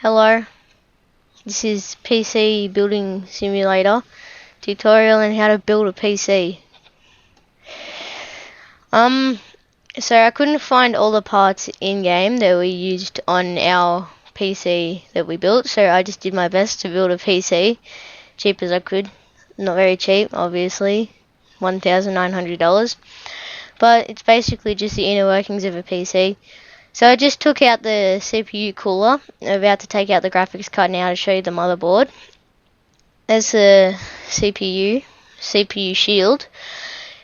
Hello, this is PC Building Simulator tutorial on how to build a PC. So I couldn't find all the parts in game that we used on our PC that we built, so I just did my best to build a PC cheap as I could. Not very cheap, obviously, $1,900, but it's basically just the inner workings of a PC. So I just took out the CPU cooler. I'm about to take out the graphics card now to show you the motherboard. There's the CPU shield.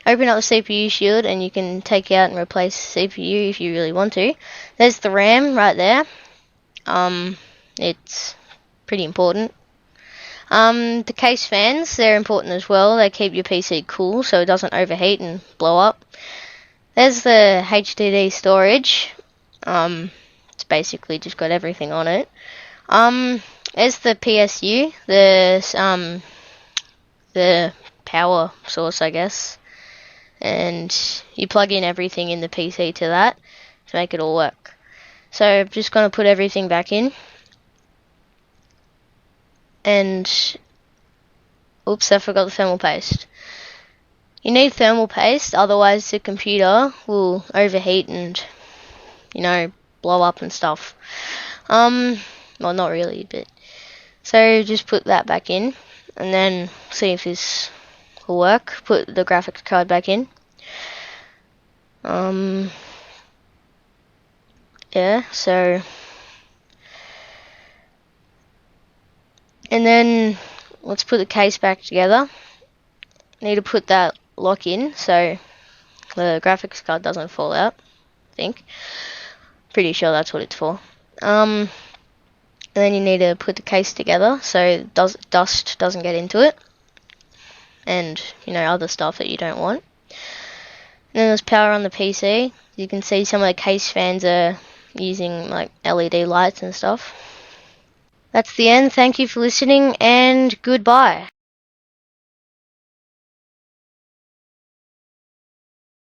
Open up the CPU shield and you can take out and replace the CPU if you really want to. There's the RAM right there. It's pretty important. The case fans, they're important as well. They keep your PC cool so it doesn't overheat and blow up. There's the HDD storage. It's basically just got everything on it. There's the PSU, the power source, I guess, and you plug in everything in the PC to that to make it all work. So I'm just gonna put everything back in, and oops, I forgot the thermal paste. You need thermal paste, otherwise the computer will overheat and blow up and stuff. Well, not really, but so just put that back in and then see if this will work. Put the graphics card back in. Yeah, so and then let's put the case back together. Need to put that lock in so the graphics card doesn't fall out, I think. Pretty sure that's what it's for. And then you need to put the case together so dust doesn't get into it, and other stuff that you don't want. And then there's power on the PC. You can see some of the case fans are using like LED lights and stuff. That's the end. Thank you for listening and goodbye.